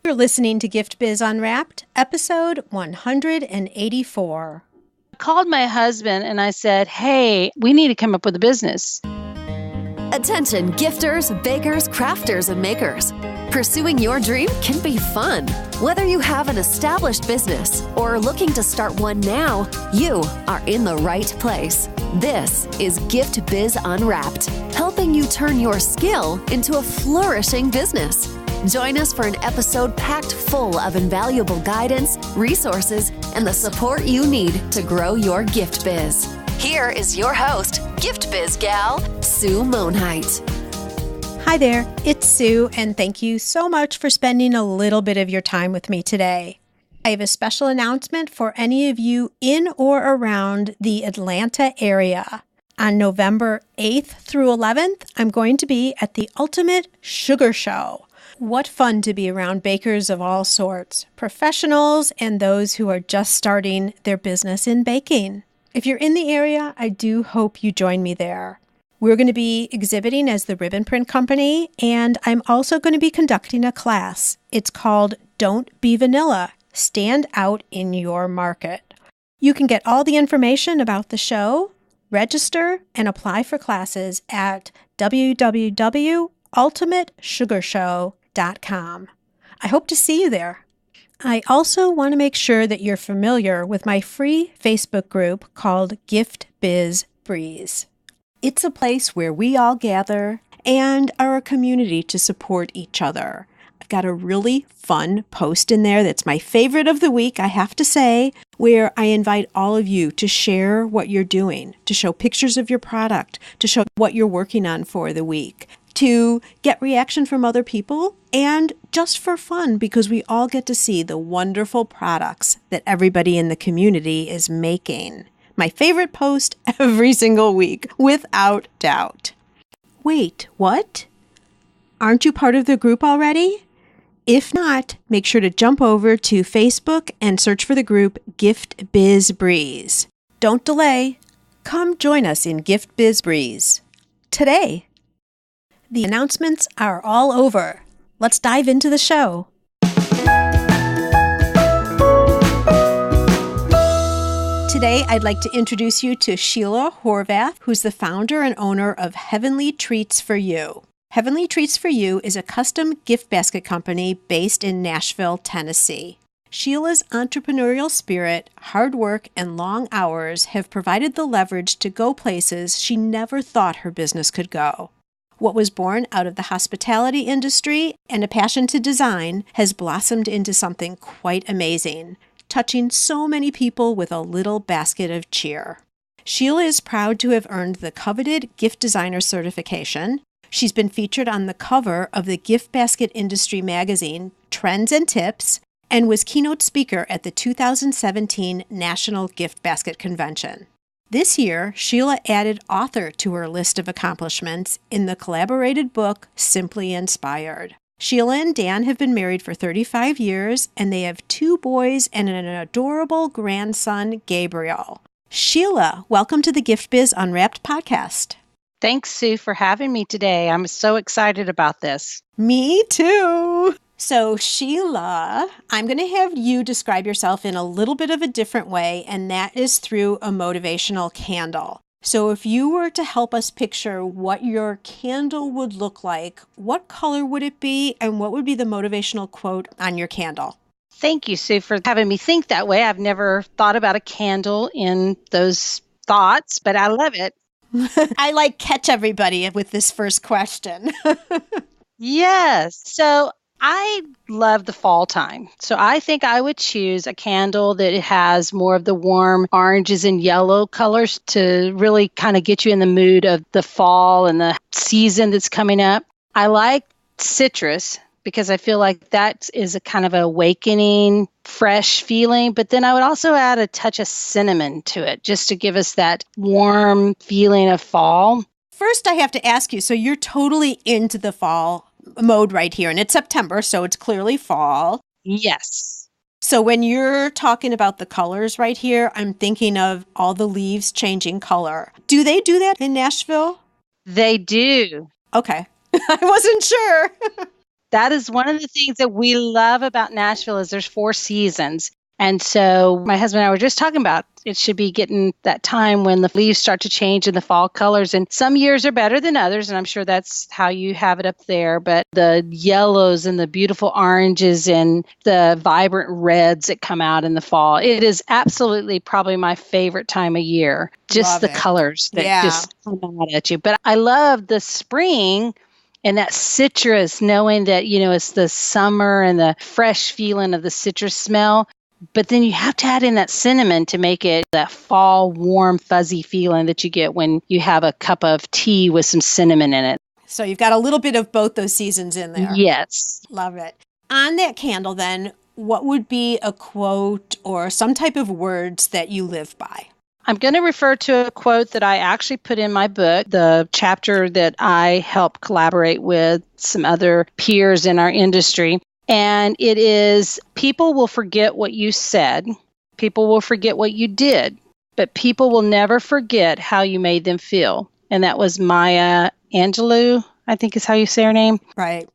You're listening to Gift Biz Unwrapped, episode 184. I called my husband and I said, hey, we need to come up with a business. Attention gifters, bakers, crafters, and makers. Pursuing your dream can be fun. Whether you have an established business or are looking to start one now, you are in the right place. This is Gift Biz Unwrapped, helping you turn your skill into a flourishing business. Join us for an episode packed full of invaluable guidance, resources, and the support you need to grow your gift biz. Here is your host, Gift Biz gal, Sue Monheit. Hi there, it's Sue, and thank you so much for spending a little bit of your time with me today. I have a special announcement for any of you in or around the Atlanta area. On November 8th through 11th, I'm going to be at the Ultimate Sugar Show. What fun to be around bakers of all sorts, professionals and those who are just starting their business in baking. If you're in the area, I do hope you join me there. We're going to be exhibiting as the Ribbon Print Company, and I'm also going to be conducting a class. It's called Don't Be Vanilla, Stand Out in Your Market. You can get all the information about the show, register, and apply for classes at www.ultimatesugarshow.com. I hope to see you there. I also want to make sure that you're familiar with my free Facebook group called Gift Biz Breeze. It's a place where we all gather and are a community to support each other. I've got a really fun post in there that's my favorite of the week, I have to say, where I invite all of you to share what you're doing, to show pictures of your product, to show what you're working on for the week, to get reaction from other people, and just for fun, because we all get to see the wonderful products that everybody in the community is making. My favorite post every single week, without doubt. Wait, what? Aren't you part of the group already? If not, make sure to jump over to Facebook and search for the group Gift Biz Breeze. Don't delay. Come join us in Gift Biz Breeze today. The announcements are all over. Let's dive into the show. Today, I'd like to introduce you to Shelia Horvath, who's the founder and owner of HeavenlyTreats4U. HeavenlyTreats4U is a custom gift basket company based in Nashville, Tennessee. Sheila's entrepreneurial spirit, hard work, and long hours have provided the leverage to go places she never thought her business could go. What was born out of the hospitality industry and a passion to design has blossomed into something quite amazing, touching so many people with a little basket of cheer. Shelia is proud to have earned the coveted gift designer certification. She's been featured on the cover of the gift basket industry magazine, Trends and Tips, and was keynote speaker at the 2017 National Gift Basket Convention. This year, Shelia added author to her list of accomplishments in the collaborated book, Simply Inspired. Shelia and Dan have been married for 35 years, and they have 2 boys and an adorable grandson, Gabriel. Shelia, welcome to the Gift Biz Unwrapped podcast. Thanks, Sue, for having me today. I'm so excited about this. Me too. So, Shelia, I'm going to have you describe yourself in a little bit of a different way, and that is through a motivational candle. So if you were to help us picture what your candle would look like, what color would it be, and what would be the motivational quote on your candle? Thank you, Sue, for having me think that way. I've never thought about a candle in those thoughts, but I love it. I catch everybody with this first question. Yes. So I love the fall time. So I think I would choose a candle that has more of the warm oranges and yellow colors to really kind of get you in the mood of the fall and the season that's coming up. I like citrus because I feel like that is a kind of awakening, fresh feeling. But then I would also add a touch of cinnamon to it just to give us that warm feeling of fall. First, I have to ask you, so you're totally into the fall mode right here, and it's September, so it's clearly fall. Yes. So when you're talking about the colors right here, I'm thinking of all the leaves changing color. Do they do that in Nashville? They do. Okay. I wasn't sure. That is one of the things that we love about Nashville is there's 4 seasons. And so my husband and I were just talking about it should be getting that time when the leaves start to change in the fall colors. And some years are better than others. And I'm sure that's how you have it up there. But the yellows and the beautiful oranges and the vibrant reds that come out in the fall, it is absolutely probably my favorite time of year. Just Love the it. colors that just come out at you. But I love the spring and that citrus, knowing that, it's the summer and the fresh feeling of the citrus smell. But then you have to add in that cinnamon to make it that fall, warm, fuzzy feeling that you get when you have a cup of tea with some cinnamon in it. So you've got a little bit of both those seasons in there. Yes. Love it. On that candle, then, what would be a quote or some type of words that you live by? I'm going to refer to a quote that I actually put in my book, the chapter that I help collaborate with some other peers in our industry. And it is, people will forget what you said. People will forget what you did, but people will never forget how you made them feel. And that was Maya Angelou, I think is how you say her name. Right.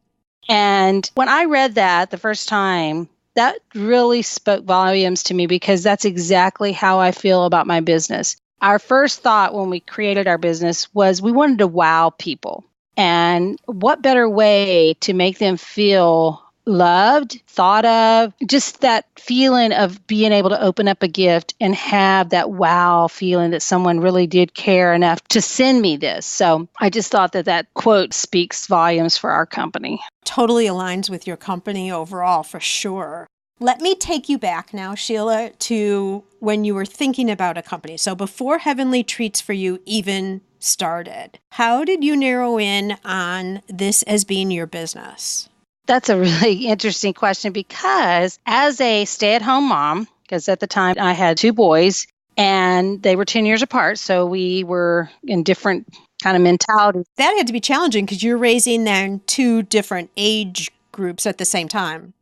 And when I read that the first time, that really spoke volumes to me because that's exactly how I feel about my business. Our first thought when we created our business was we wanted to wow people. And what better way to make them feel loved, thought of, just that feeling of being able to open up a gift and have that wow feeling that someone really did care enough to send me this. So I just thought that quote speaks volumes for our company. Totally aligns with your company overall, for sure. Let me take you back now, Sheila, to when you were thinking about a company. So before Heavenly Treats for You even started, how did you narrow in on this as being your business? That's a really interesting question because as a stay-at-home mom, because at the time I had 2 boys and they were 10 years apart, so we were in different kind of mentalities. That had to be challenging because you're raising then 2 different age groups at the same time.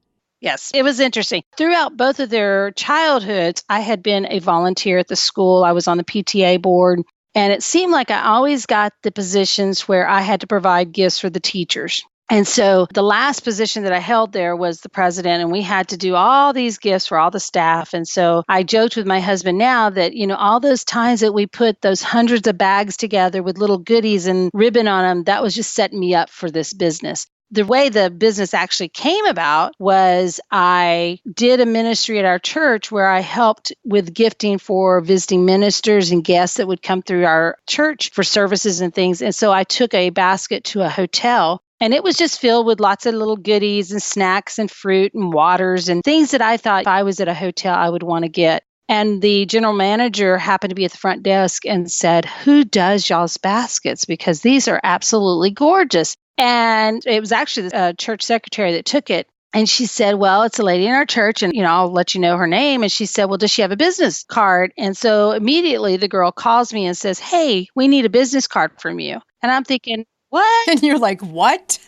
Yes, it was interesting. Throughout both of their childhoods, I had been a volunteer at the school. I was on the PTA board, and it seemed like I always got the positions where I had to provide gifts for the teachers. And so the last position that I held there was the president, and we had to do all these gifts for all the staff. And so I joked with my husband now that, all those times that we put those hundreds of bags together with little goodies and ribbon on them, that was just setting me up for this business. The way the business actually came about was I did a ministry at our church where I helped with gifting for visiting ministers and guests that would come through our church for services and things. And so I took a basket to a hotel. And it was just filled with lots of little goodies and snacks and fruit and waters and things that I thought if I was at a hotel, I would want to get. And the general manager happened to be at the front desk and said, "Who does y'all's baskets? Because these are absolutely gorgeous." And it was actually the church secretary that took it. And she said, "Well, it's a lady in our church and, I'll let you know her name." And she said, "Well, does she have a business card?" And so immediately the girl calls me and says, "Hey, we need a business card from you." And I'm thinking, what? And you're like, what?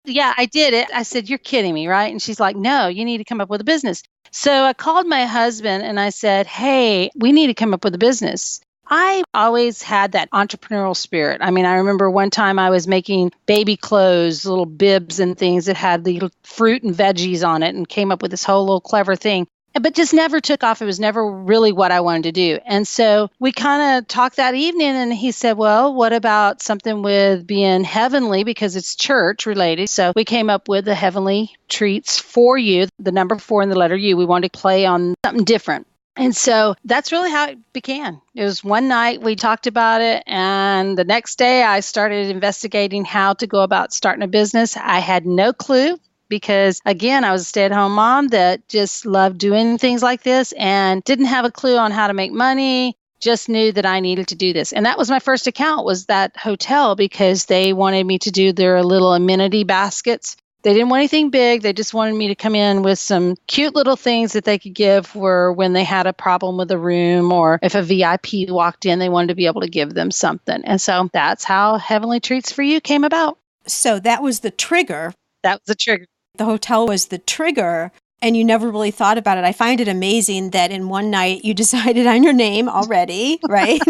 Yeah, I did it. I said, "You're kidding me, right?" And she's like, "No, you need to come up with a business." So I called my husband and I said, "Hey, we need to come up with a business." I always had that entrepreneurial spirit. I mean, I remember one time I was making baby clothes, little bibs and things that had the fruit and veggies on it and came up with this whole little clever thing. But just never took off. It was never really what I wanted to do. And so we kind of talked that evening and he said, "Well, what about something with being heavenly because it's church related?" So we came up with the Heavenly Treats for You, the number 4 and the letter U. We wanted to play on something different. And so that's really how it began. It was one night we talked about it, and the next day I started investigating how to go about starting a business. I had no clue because, again, I was a stay-at-home mom that just loved doing things like this and didn't have a clue on how to make money, just knew that I needed to do this. And that was my first account, was that hotel, because they wanted me to do their little amenity baskets. They didn't want anything big. They just wanted me to come in with some cute little things that they could give for when they had a problem with a room, or if a VIP walked in, they wanted to be able to give them something. And so that's how Heavenly Treats for You came about. So that was the trigger. That was the trigger. The hotel was the trigger. and you never really thought about it. I find it amazing that in one night you decided on your name already, right?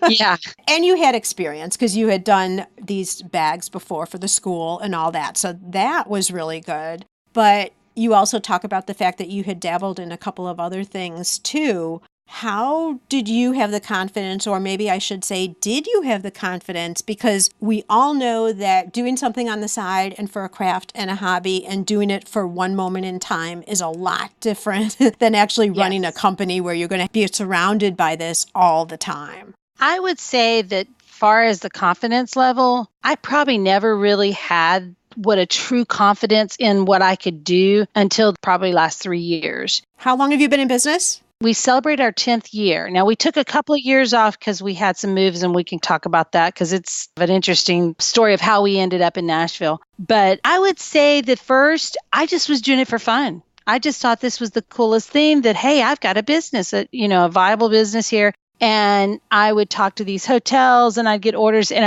Yeah. And you had experience because you had done these bags before for the school and all that. So that was really good. But you also talk about the fact that you had dabbled in a couple of other things too. How did you have the confidence, or maybe I should say, did you have the confidence? Because we all know that doing something on the side and for a craft and a hobby and doing it for one moment in time is a lot different than actually running a company where you're going to be surrounded by this all the time. I would say that far as the confidence level, I probably never really had what a true confidence in what I could do until probably last 3 years. How long have you been in business? We celebrate our 10th year. Now, we took a couple of years off because we had some moves, and we can talk about that because it's an interesting story of how we ended up in Nashville. But I would say that first, I just was doing it for fun. I just thought this was the coolest thing that, hey, I've got a business, a viable business here. And I would talk to these hotels and I'd get orders. And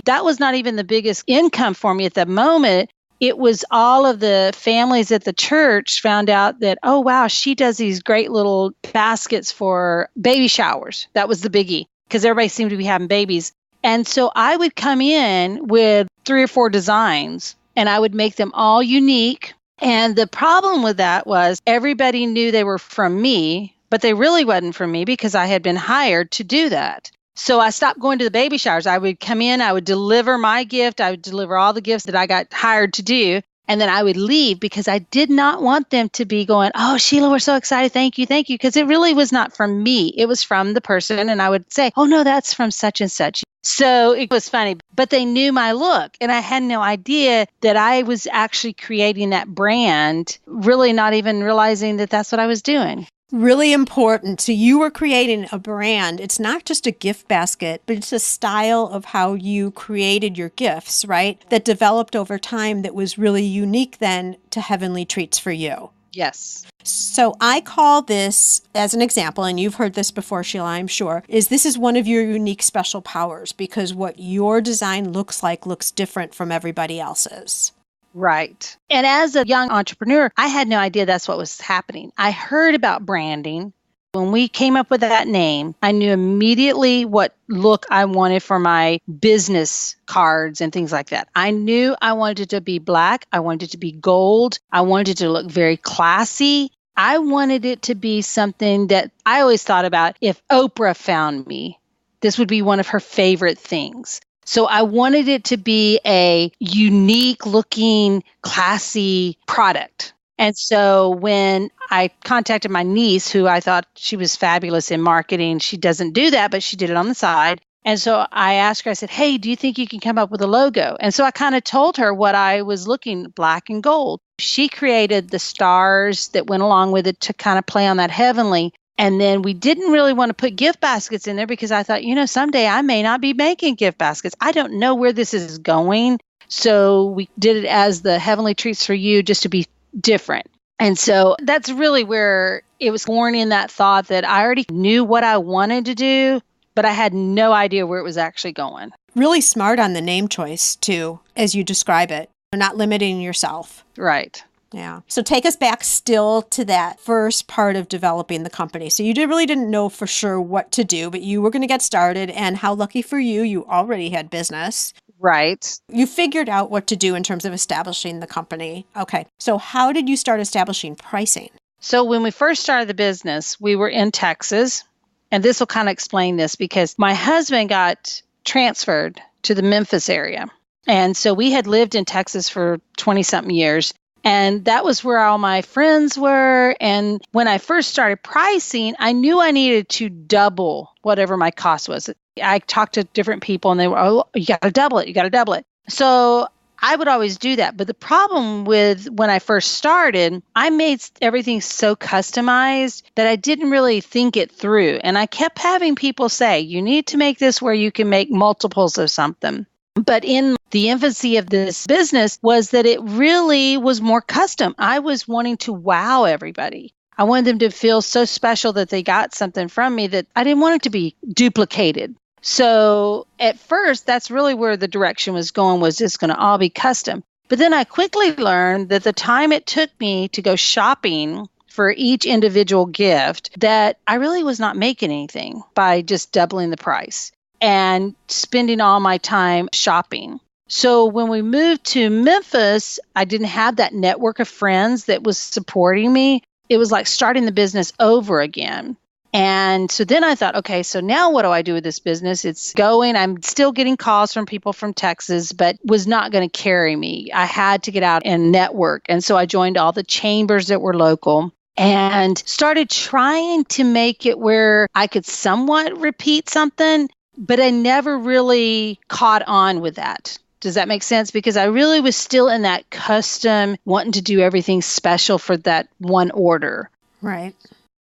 that was not even the biggest income for me at the moment. It was all of the families at the church found out that, oh, wow, she does these great little baskets for baby showers. That was the biggie because everybody seemed to be having babies. And so I would come in with 3 or 4 designs and I would make them all unique. And the problem with that was everybody knew they were from me, but they really wasn't from me because I had been hired to do that. So I stopped going to the baby showers. I would come in, I would deliver my gift, I would deliver all the gifts that I got hired to do, and then I would leave because I did not want them to be going, oh, Sheila, we're so excited, thank you, because it really was not from me. It was from the person, and I would say, oh, no, that's from such and such. So it was funny, but they knew my look, and I had no idea that I was actually creating that brand, really not even realizing that that's what I was doing. Really important. So you were creating a brand. It's not just a gift basket, but it's a style of how you created your gifts, right? That developed over time that was really unique then to Heavenly Treats for You. Yes. So I call this, as an example, and you've heard this before, Sheila, I'm sure, this is one of your unique special powers because what your design looks like looks different from everybody else's. Right. And as a young entrepreneur, I had no idea that's what was happening. I heard about branding. When we came up with that name, I knew immediately what look I wanted for my business cards and things like that. I knew I wanted it to be black. I wanted it to be gold. I wanted it to look very classy. I wanted it to be something that I always thought about. If Oprah found me, this would be one of her favorite things. So I wanted it to be a unique looking, classy product. And so when I contacted my niece, who I thought she was fabulous in marketing, she doesn't do that, but she did it on the side. And so I asked her, I said, hey, do you think you can come up with a logo? And so I kind of told her what I was looking, black and gold. She created the stars that went along with it to kind of play on that heavenly. And then we didn't really want to put gift baskets in there because I thought, someday I may not be making gift baskets. I don't know where this is going. So we did it as the Heavenly Treats for You just to be different. And so that's really where it was born in that thought that I already knew what I wanted to do, but I had no idea where it was actually going. Really smart on the name choice too, as you describe it. You're not limiting yourself. Right. Yeah. So take us back still to that first part of developing the company. So you really didn't know for sure what to do, but you were going to get started. And how lucky for you, you already had business. Right. You figured out what to do in terms of establishing the company. Okay. So how did you start establishing pricing? So when we first started the business, we were in Texas. And this will kind of explain this because my husband got transferred to the Memphis area. And so we had lived in Texas for 20-something years. And that was where all my friends were. And when I first started pricing, I knew I needed to double whatever my cost was. I talked to different people and they were, oh, you got to double it. You got to double it. So I would always do that. But the problem with when I first started, I made everything so customized that I didn't really think it through. And I kept having people say, you need to make this where you can make multiples of something. But in the infancy of this business was that it really was more custom. I was wanting to wow everybody. I wanted them to feel so special that they got something from me that I didn't want it to be duplicated. So at first, that's really where the direction was going, was it's going to all be custom. But then I quickly learned that the time it took me to go shopping for each individual gift, that I really was not making anything by just doubling the price and spending all my time shopping. So when we moved to Memphis, I didn't have that network of friends that was supporting me. It was like starting the business over again. And so then I thought, okay, so now what do I do with this business? It's going. I'm still getting calls from people from Texas, but was not going to carry me. I had to get out and network. And so I joined all the chambers that were local and started trying to make it where I could somewhat repeat something, but I never really caught on with that. Does that make sense? Because I really was still in that custom, wanting to do everything special for that one order. Right.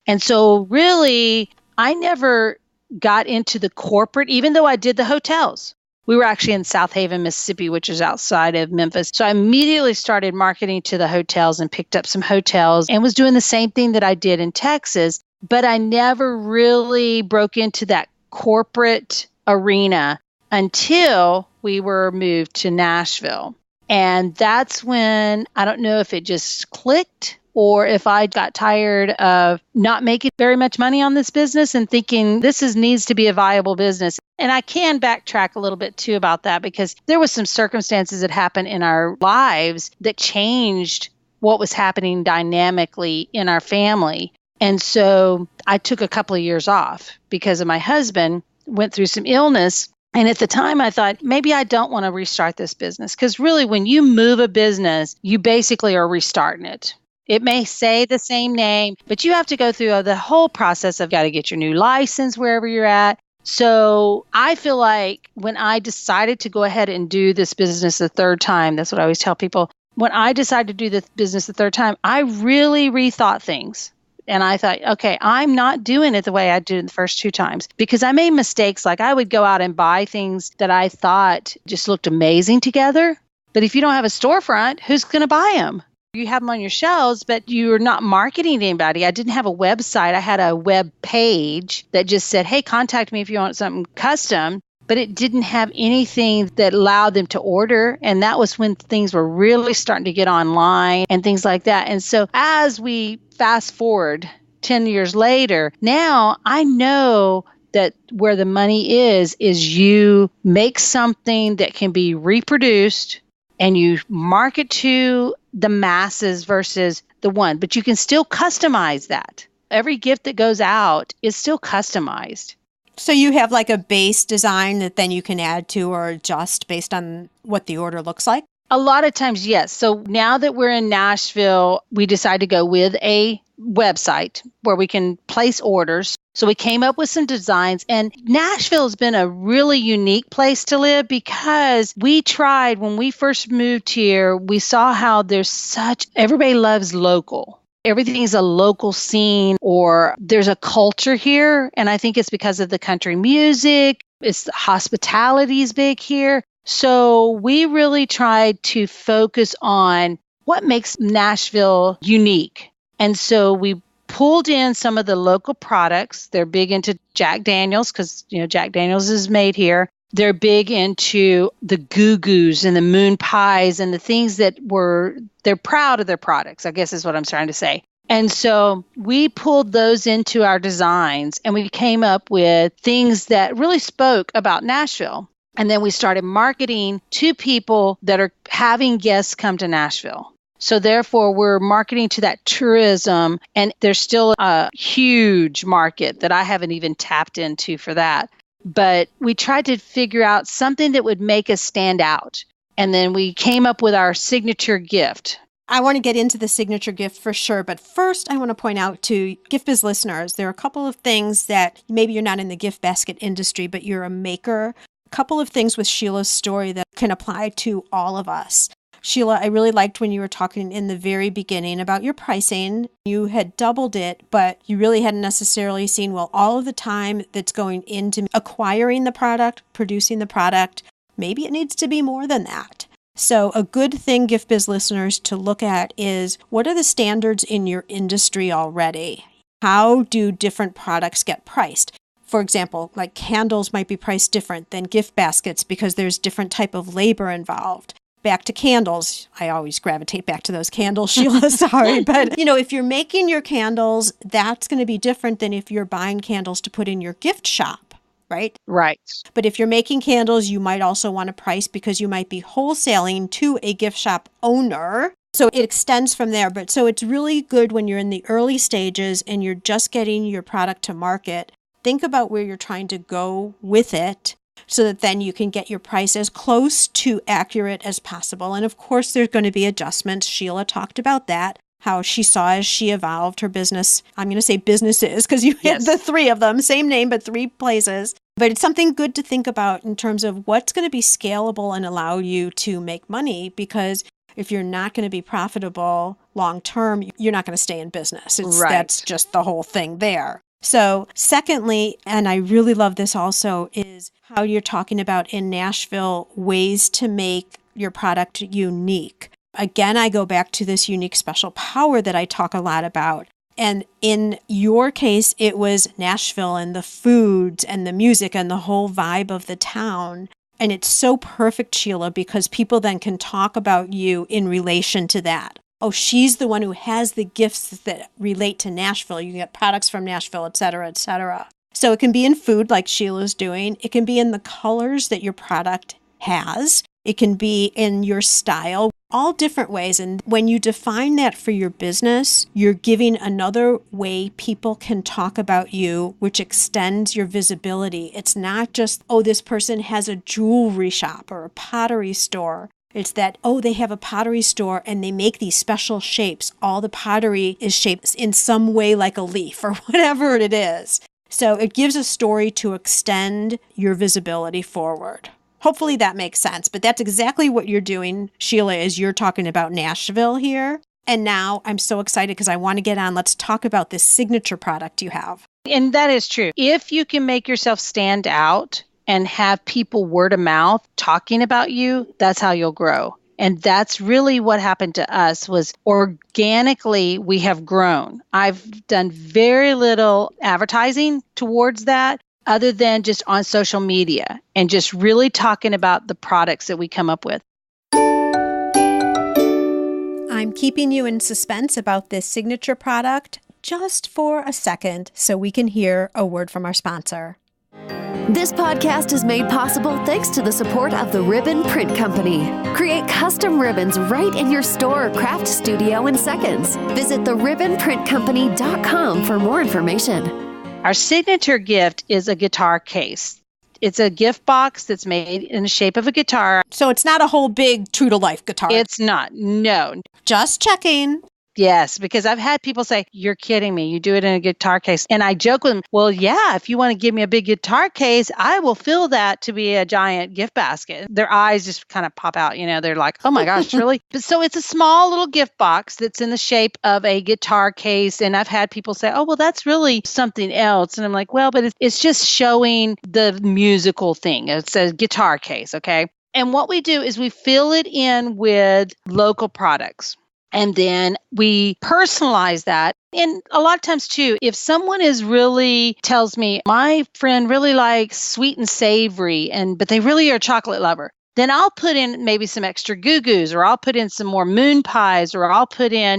And so really, I never got into the corporate, even though I did the hotels. We were actually in South Haven, Mississippi, which is outside of Memphis. So I immediately started marketing to the hotels and picked up some hotels and was doing the same thing that I did in Texas. But I never really broke into that corporate arena until we were moved to Nashville. And that's when, I don't know if it just clicked or if I got tired of not making very much money on this business and thinking needs to be a viable business. And I can backtrack a little bit too about that, because there was some circumstances that happened in our lives that changed what was happening dynamically in our family. And so I took a couple of years off because of my husband went through some illness. And at the time, I thought, maybe I don't want to restart this business, because really, when you move a business, you basically are restarting it. It may say the same name, but you have to go through the whole process of got to get your new license wherever you're at. So I feel like when I decided to go ahead and do this business the third time, that's what I always tell people. When I decided to do this business the third time, I really rethought things. And I thought, okay, I'm not doing it the way I did it the first two times, because I made mistakes. Like I would go out and buy things that I thought just looked amazing together. But if you don't have a storefront, who's going to buy them? You have them on your shelves, but you're not marketing to anybody. I didn't have a website. I had a web page that just said, hey, contact me if you want something custom. But it didn't have anything that allowed them to order. And that was when things were really starting to get online and things like that. And so as we fast forward 10 years later, now I know that where the money is you make something that can be reproduced and you market to the masses versus the one. But you can still customize that. Every gift that goes out is still customized. So you have like a base design that then you can add to or adjust based on what the order looks like? A lot of times, yes. So now that we're in Nashville, we decided to go with a website where we can place orders. So we came up with some designs, and Nashville has been a really unique place to live because we tried, when we first moved here, we saw how everybody loves local. Everything is a local scene, or there's a culture here. And I think it's because of the country music. Hospitality is big here. So we really tried to focus on what makes Nashville unique. And so we pulled in some of the local products. They're big into Jack Daniels because, Jack Daniels is made here. They're big into the Goos and the moon pies and the things they're proud of their products, I guess is what I'm trying to say. And so we pulled those into our designs and we came up with things that really spoke about Nashville. And then we started marketing to people that are having guests come to Nashville. So therefore, we're marketing to that tourism, and there's still a huge market that I haven't even tapped into for that. But we tried to figure out something that would make us stand out. And then we came up with our signature gift. I want to get into the signature gift for sure. But first, I want to point out to Gift Biz listeners, there are a couple of things that maybe you're not in the gift basket industry, but you're a maker. A couple of things with Sheila's story that can apply to all of us. Sheila, I really liked when you were talking in the very beginning about your pricing. You had doubled it, but you really hadn't necessarily seen, all of the time that's going into acquiring the product, producing the product. Maybe it needs to be more than that. So a good thing, Gift Biz listeners, to look at is, what are the standards in your industry already? How do different products get priced? For example, like candles might be priced different than gift baskets because there's different type of labor involved. back to candles. I always gravitate back to those candles, Sheila, sorry. But, if you're making your candles, that's going to be different than if you're buying candles to put in your gift shop, right? Right. But if you're making candles, you might also want to price because you might be wholesaling to a gift shop owner. So it extends from there. But so it's really good when you're in the early stages and you're just getting your product to market. Think about where you're trying to go with it, so that then you can get your price as close to accurate as possible. And of course, there's going to be adjustments. Sheila talked about that, how she saw as she evolved her business. I'm going to say businesses because you had the three of them, same name, but three places. But it's something good to think about in terms of what's going to be scalable and allow you to make money, because if you're not going to be profitable long term, you're not going to stay in business. That's just the whole thing there. So secondly, and I really love this also, is how you're talking about in Nashville ways to make your product unique. Again, I go back to this unique special power that I talk a lot about. And in your case, it was Nashville and the foods and the music and the whole vibe of the town. And it's so perfect, Sheila, because people then can talk about you in relation to that. Oh, she's the one who has the gifts that relate to Nashville. You get products from Nashville, et cetera, et cetera. So it can be in food like Sheila's doing. It can be in the colors that your product has. It can be in your style, all different ways. And when you define that for your business, you're giving another way people can talk about you, which extends your visibility. It's not just, oh, this person has a jewelry shop or a pottery store. It's that, oh, they have a pottery store and they make these special shapes. All the pottery is shaped in some way like a leaf or whatever it is. So it gives a story to extend your visibility forward. Hopefully that makes sense. But that's exactly what you're doing, Sheila, is you're talking about Nashville here. And now I'm so excited because I want to get on. Let's talk about this signature product you have. And that is true. If you can make yourself stand out and have people word of mouth talking about you, that's how you'll grow. And that's really what happened to us, was organically we have grown. I've done very little advertising towards that other than just on social media and just really talking about the products that we come up with. I'm keeping you in suspense about this signature product just for a second so we can hear a word from our sponsor. This podcast is made possible thanks to the support of the Ribbon Print Company. Create custom ribbons right in your store or craft studio in seconds. Visit theribbonprintcompany.com for more information. Our signature gift is a guitar case. It's a gift box that's made in the shape of a guitar. So it's not a whole big true-to-life guitar. It's not. No. Just checking. Yes, because I've had people say, you're kidding me. You do it in a guitar case. And I joke with them, well, yeah, if you want to give me a big guitar case, I will fill that to be a giant gift basket. Their eyes just kind of pop out. They're like, oh my gosh, really? But so it's a small little gift box that's in the shape of a guitar case. And I've had people say, oh, well, that's really something else. And I'm like, well, but it's just showing the musical thing. It's a guitar case, okay? And what we do is we fill it in with local products. And then we personalize that. And a lot of times too, if someone tells me, my friend really likes sweet and savory, but they really are a chocolate lover, then I'll put in maybe some extra Goos, or I'll put in some more moon pies, or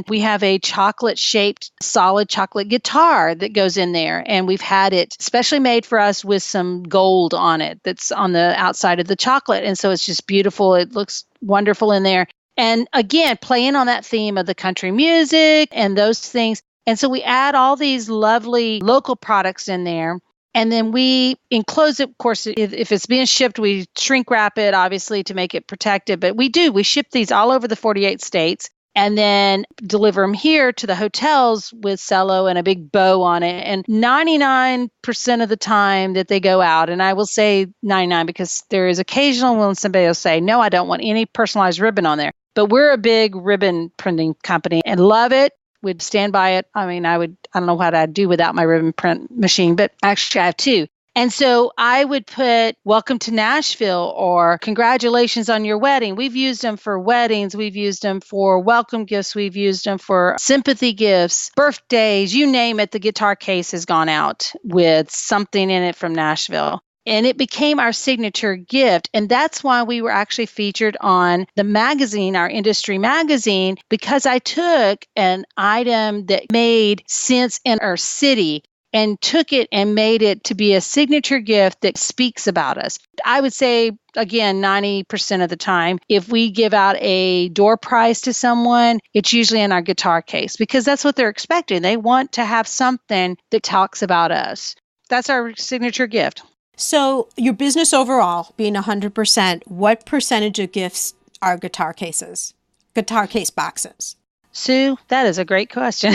we have a chocolate shaped solid chocolate guitar that goes in there. And we've had it specially made for us with some gold on it that's on the outside of the chocolate. And so it's just beautiful. It looks wonderful in there. And again, playing on that theme of the country music and those things. And so we add all these lovely local products in there. And then we enclose it. Of course, if it's being shipped, we shrink wrap it, obviously, to make it protected. But we ship these all over the 48 states and then deliver them here to the hotels with cello and a big bow on it. And 99% of the time that they go out, and I will say 99 because there is occasional when somebody will say, no, I don't want any personalized ribbon on there. But we're a big ribbon printing company and love it. Would stand by it. I mean, I don't know what I'd do without my ribbon print machine, but actually I have two. And so I would put welcome to Nashville or congratulations on your wedding. We've used them for weddings. We've used them for welcome gifts. We've used them for sympathy gifts, birthdays, you name it. The guitar case has gone out with something in it from Nashville. And it became our signature gift. And that's why we were actually featured on the magazine, our industry magazine, because I took an item that made sense in our city and took it and made it to be a signature gift that speaks about us. I would say, again, 90% of the time, if we give out a door prize to someone, it's usually in our guitar case because that's what they're expecting. They want to have something that talks about us. That's our signature gift. So your business overall being 100%, what percentage of gifts are guitar cases, guitar case boxes? Sue, that is a great question.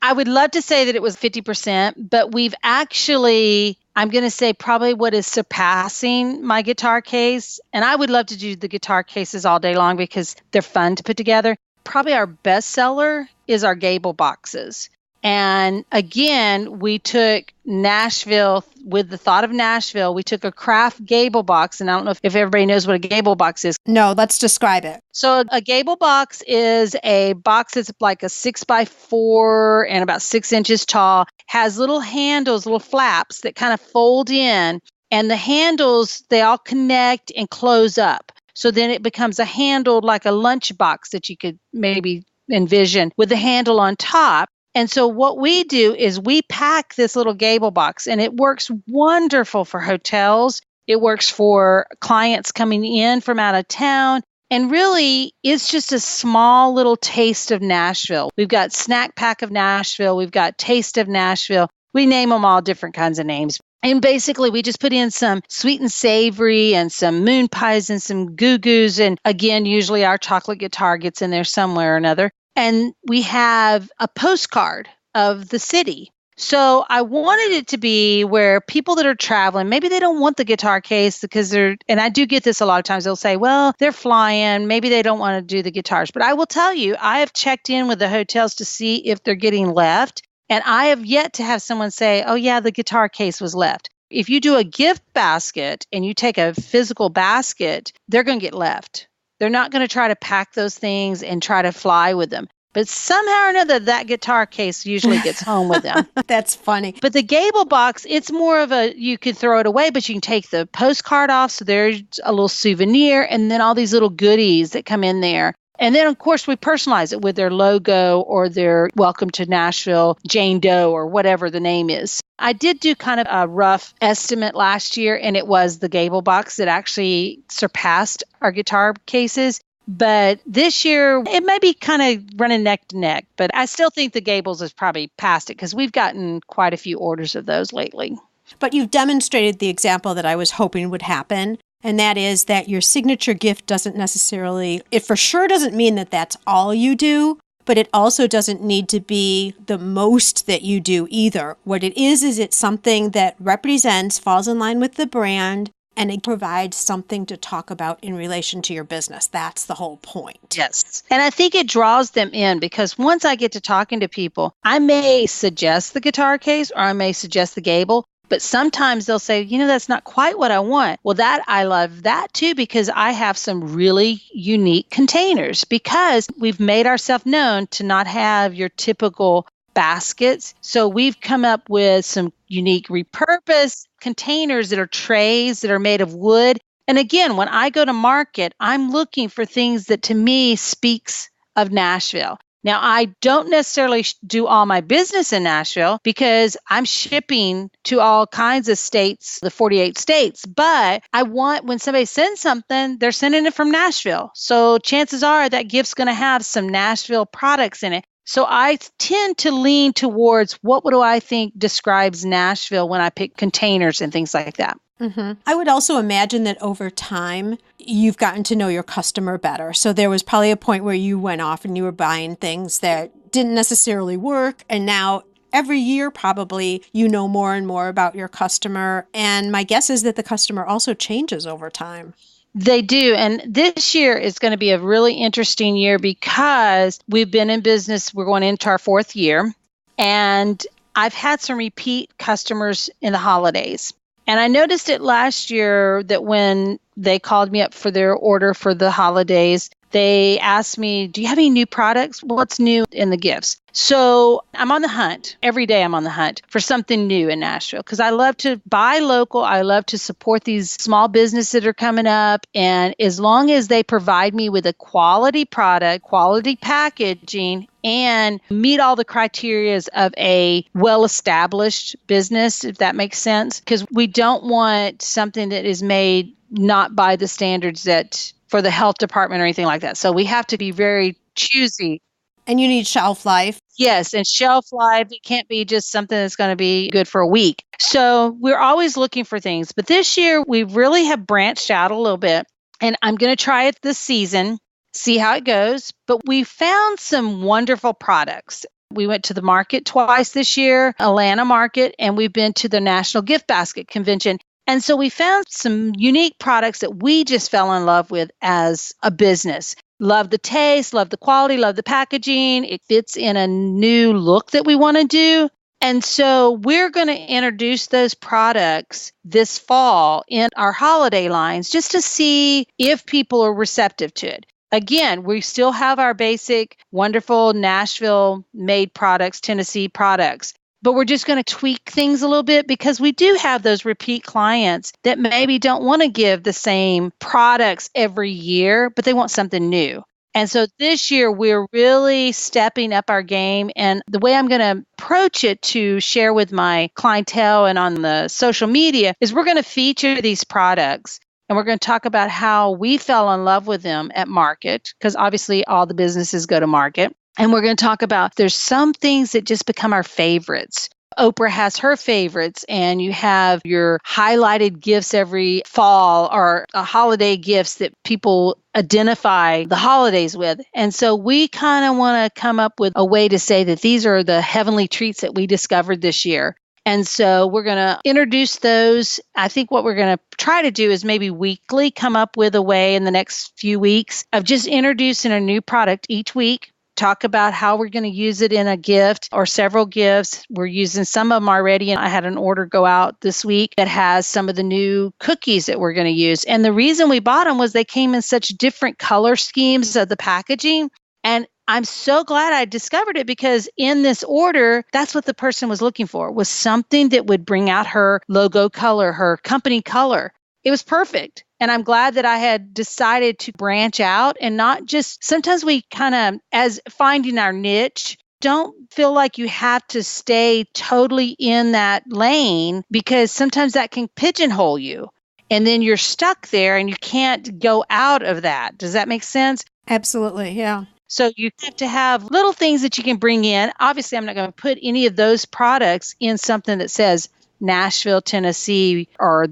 I would love to say that it was 50%, but we've actually, I'm going to say probably what is surpassing my guitar case. And I would love to do the guitar cases all day long because they're fun to put together. Probably our best seller is our gable boxes. And again, we took Nashville, with the thought of Nashville, we took a craft gable box. And I don't know if everybody knows what a gable box is. No, let's describe it. So a gable box is a box that's like a 6x4 and about 6 inches tall, has little handles, little flaps that kind of fold in. And the handles, they all connect and close up. So then it becomes a handle like a lunch box that you could maybe envision with the handle on top. And so what we do is we pack this little gable box, and it works wonderful for hotels. It works for clients coming in from out of town. And really, it's just a small little taste of Nashville. We've got Snack Pack of Nashville. We've got Taste of Nashville. We name them all different kinds of names. And basically, we just put in some sweet and savory and some moon pies and some Goos. And again, usually our chocolate guitar gets in there somewhere or another. And we have a postcard of the city. So I wanted it to be where people that are traveling, maybe they don't want the guitar case because and I do get this a lot of times, they'll say, well, they're flying, maybe they don't want to do the guitars. But I will tell you, I have checked in with the hotels to see if they're getting left. And I have yet to have someone say, oh yeah, the guitar case was left. If you do a gift basket and you take a physical basket, they're going to get left. They're not going to try to pack those things and try to fly with them. But somehow or another, that guitar case usually gets home with them. That's funny. But the gable box, it's more of you could throw it away, but you can take the postcard off. So there's a little souvenir and then all these little goodies that come in there. And then, of course, we personalize it with their logo or their Welcome to Nashville, Jane Doe, or whatever the name is. I did do kind of a rough estimate last year, and it was the gable box that actually surpassed our guitar cases. But this year, it may be kind of running neck to neck, but I still think the gables has probably passed it because we've gotten quite a few orders of those lately. But you've demonstrated the example that I was hoping would happen. And that is that your signature gift doesn't necessarily, it for sure doesn't mean that that's all you do, but it also doesn't need to be the most that you do either. What it is it's something that represents, falls in line with the brand, and it provides something to talk about in relation to your business. That's the whole point. Yes. And I think it draws them in because once I get to talking to people, I may suggest the guitar case or I may suggest the gable. But sometimes they'll say, that's not quite what I want. Well, I love that too, because I have some really unique containers because we've made ourselves known to not have your typical baskets. So we've come up with some unique repurposed containers that are trays that are made of wood. And again, when I go to market, I'm looking for things that to me speaks of Nashville. Now, I don't necessarily do all my business in Nashville because I'm shipping to all kinds of states, the 48 states. But I want when somebody sends something, they're sending it from Nashville. So chances are that gift's going to have some Nashville products in it. So I tend to lean towards what do I think describes Nashville when I pick containers and things like that. Mm-hmm. I would also imagine that over time, you've gotten to know your customer better. So there was probably a point where you went off and you were buying things that didn't necessarily work. And now every year, probably, you know more and more about your customer. And my guess is that the customer also changes over time. They do. And this year is going to be a really interesting year because we've been in business. We're going into our 4th year. And I've had some repeat customers in the holidays. And I noticed it last year that when they called me up for their order for the holidays, They asked me, do you have any new products? What's new in the gifts? So I'm on the hunt. Every day I'm on the hunt for something new in Nashville because I love to buy local. I love to support these small businesses that are coming up. And as long as they provide me with a quality product, quality packaging, and meet all the criterias of a well-established business, if that makes sense, because we don't want something that is made not by the standards that for the health department or anything like that. So we have to be very choosy. And you need shelf life. Yes, and shelf life. It can't be just something that's going to be good for a week. So we're always looking for things. But this year, we really have branched out a little bit. And I'm going to try it this season, see how it goes. But we found some wonderful products. We went to the market twice this year, Atlanta market, and we've been to the National Gift Basket Convention. And so we found some unique products that we just fell in love with as a business. Love the taste, love the quality, love the packaging. It fits in a new look that we want to do. And so we're going to introduce those products this fall in our holiday lines just to see if people are receptive to it. Again, we still have our basic, wonderful Nashville made products, Tennessee products. But we're just going to tweak things a little bit because we do have those repeat clients that maybe don't want to give the same products every year, but they want something new. And so this year, we're really stepping up our game. And the way I'm going to approach it to share with my clientele and on the social media is we're going to feature these products. And we're going to talk about how we fell in love with them at market, because obviously all the businesses go to market. And we're going to talk about there's some things that just become our favorites. Oprah has her favorites, and you have your highlighted gifts every fall or holiday gifts that people identify the holidays with. And so we kind of want to come up with a way to say that these are the heavenly treats that we discovered this year. And so we're going to introduce those. I think what we're going to try to do is maybe weekly come up with a way in the next few weeks of just introducing a new product each week. Talk about how we're going to use it in a gift or several gifts. We're using some of them already, and I had an order go out this week that has some of the new cookies that we're going to use. And the reason we bought them was they came in such different color schemes of the packaging. And I'm so glad I discovered it because in this order, that's what the person was looking for, was something that would bring out her logo color, her company color. It was perfect. And I'm glad that I had decided to branch out and not just, sometimes we kind of, as finding our niche, don't feel like you have to stay totally in that lane because sometimes that can pigeonhole you. And then you're stuck there and you can't go out of that. Does that make sense? Absolutely, yeah. So you have to have little things that you can bring in. Obviously, I'm not going to put any of those products in something that says Nashville, Tennessee, or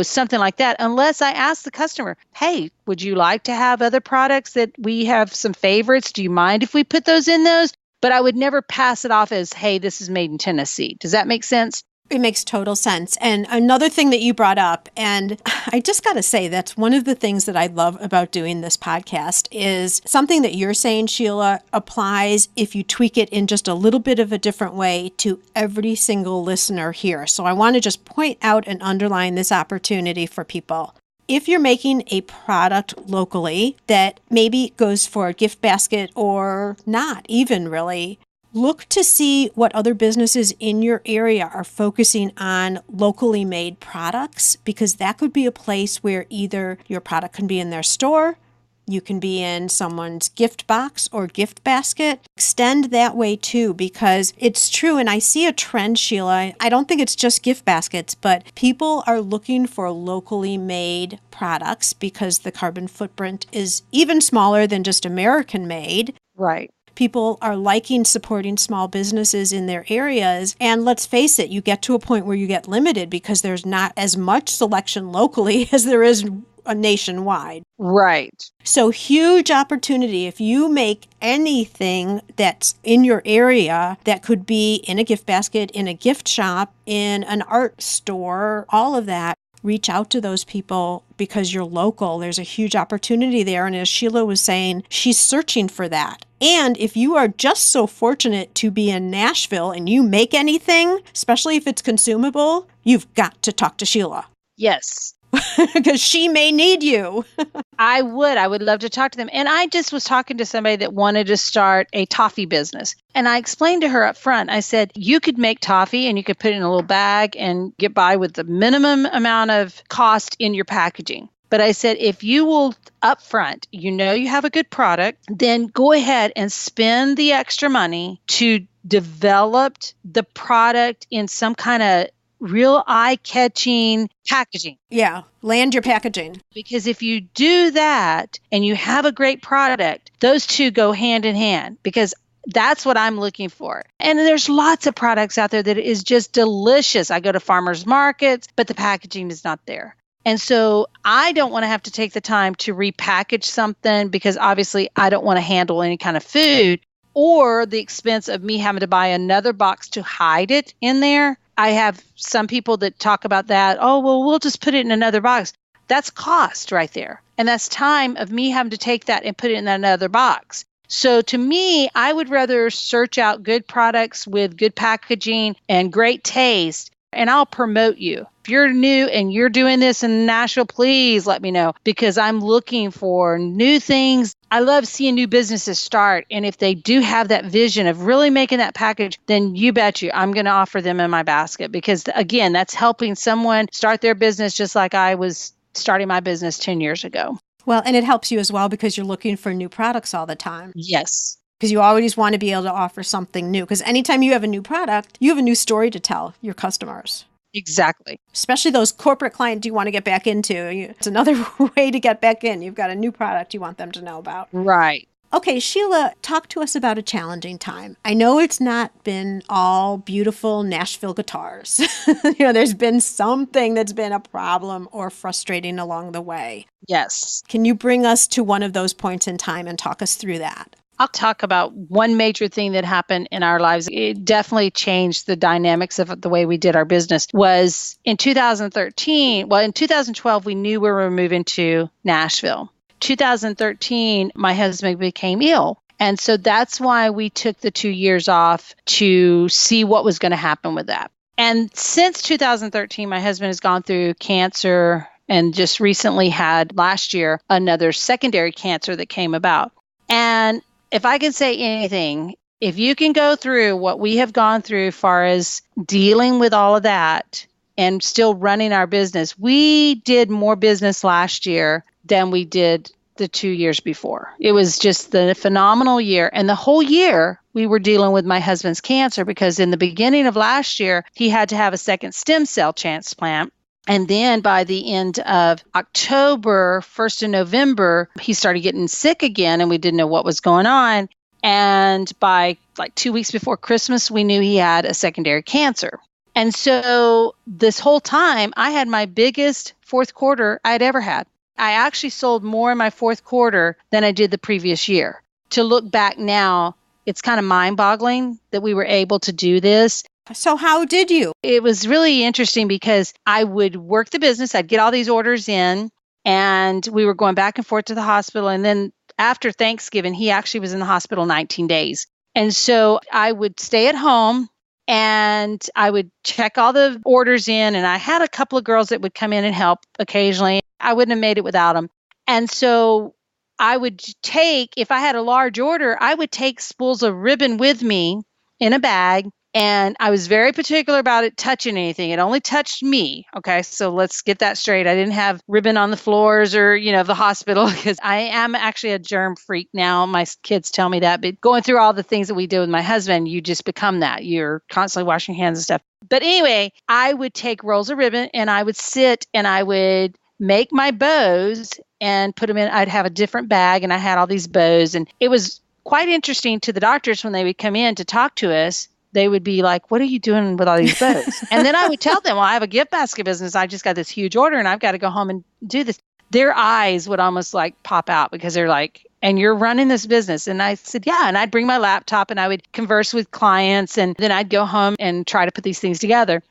something like that, unless I ask the customer, hey, would you like to have other products that we have some favorites? Do you mind if we put those in those? But I would never pass it off as, hey, this is made in Tennessee. Does that make sense? It makes total sense. And another thing that you brought up, and I just got to say, that's one of the things that I love about doing this podcast is something that you're saying, Shelia, applies if you tweak it in just a little bit of a different way to every single listener here. So I want to just point out and underline this opportunity for people. If you're making a product locally that maybe goes for a gift basket or not even really, look to see what other businesses in your area are focusing on locally made products, because that could be a place where either your product can be in their store, you can be in someone's gift box or gift basket. Extend that way too, because it's true. And I see a trend, Shelia. I don't think it's just gift baskets, but people are looking for locally made products because the carbon footprint is even smaller than just American made. Right. People are liking supporting small businesses in their areas. And let's face it, you get to a point where you get limited because there's not as much selection locally as there is nationwide. Right. So huge opportunity. If you make anything that's in your area that could be in a gift basket, in a gift shop, in an art store, all of that, reach out to those people because you're local. There's a huge opportunity there. And as Shelia was saying, she's searching for that. And if you are just so fortunate to be in Nashville and you make anything, especially if it's consumable, you've got to talk to Shelia. Yes. because she may need you. I would love to talk to them. And I just was talking to somebody that wanted to start a toffee business. And I explained to her up front, I said, you could make toffee and you could put it in a little bag and get by with the minimum amount of cost in your packaging. But I said, if you will upfront, you have a good product, then go ahead and spend the extra money to develop the product in some kind of real eye-catching packaging. Yeah, land your packaging. Because if you do that and you have a great product, those two go hand in hand, because that's what I'm looking for. And there's lots of products out there that is just delicious. I go to farmers markets, but the packaging is not there. And so I don't want to have to take the time to repackage something, because obviously I don't want to handle any kind of food, or the expense of me having to buy another box to hide it in there. I have some people that talk about that. Oh, well, we'll just put it in another box. That's cost right there. And that's time of me having to take that and put it in another box. So to me, I would rather search out good products with good packaging and great taste, and I'll promote you. If you're new and you're doing this in Nashville, please let me know, because I'm looking for new things. I love seeing new businesses start. And if they do have that vision of really making that package, then you bet you I'm going to offer them in my basket, because again, that's helping someone start their business just like I was starting my business 10 years ago. Well, and it helps you as well because you're looking for new products all the time. Yes. Because you always want to be able to offer something new. Because anytime you have a new product, you have a new story to tell your customers. Exactly. Especially those corporate clients you want to get back into. It's another way to get back in. You've got a new product you want them to know about. Right. Okay, Sheila, talk to us about a challenging time. I know it's not been all beautiful Nashville guitars. There's been something that's been a problem or frustrating along the way. Yes. Can you bring us to one of those points in time and talk us through that? I'll talk about one major thing that happened in our lives. It definitely changed the dynamics of the way we did our business. Was in 2013, well, in 2012, we knew we were moving to Nashville. 2013, my husband became ill. And so that's why we took the 2 years off to see what was going to happen with that. And since 2013, my husband has gone through cancer and just recently had last year another secondary cancer that came about. And if I can say anything, if you can go through what we have gone through as far as dealing with all of that and still running our business, we did more business last year than we did the 2 years before. It was just the phenomenal year. And the whole year we were dealing with my husband's cancer, because in the beginning of last year, he had to have a second stem cell transplant. And then by the end of October, 1st of November, he started getting sick again and we didn't know what was going on. And by like 2 weeks before Christmas, we knew he had a secondary cancer. And so this whole time, I had my biggest fourth quarter I'd ever had. I actually sold more in my fourth quarter than I did the previous year. To look back now, it's kind of mind-boggling that we were able to do this. So how did you? It was really interesting because I would work the business. I'd get all these orders in and we were going back and forth to the hospital. And then after Thanksgiving, he actually was in the hospital 19 days. And so I would stay at home and I would check all the orders in. And I had a couple of girls that would come in and help occasionally. I wouldn't have made it without them. And so I would take, if I had a large order, I would take spools of ribbon with me in a bag. And I was very particular about it touching anything. It only touched me. Okay, so let's get that straight. I didn't have ribbon on the floors or, the hospital, because I am actually a germ freak now. My kids tell me that. But going through all the things that we do with my husband, you just become that. You're constantly washing your hands and stuff. But anyway, I would take rolls of ribbon and I would sit and I would make my bows and put them in. I'd have a different bag and I had all these bows. And it was quite interesting to the doctors when they would come in to talk to us. They would be like, what are you doing with all these bows? And then I would tell them, well, I have a gift basket business. I just got this huge order and I've got to go home and do this. Their eyes would almost like pop out because they're like, and you're running this business. And I said, yeah. And I'd bring my laptop and I would converse with clients and then I'd go home and try to put these things together.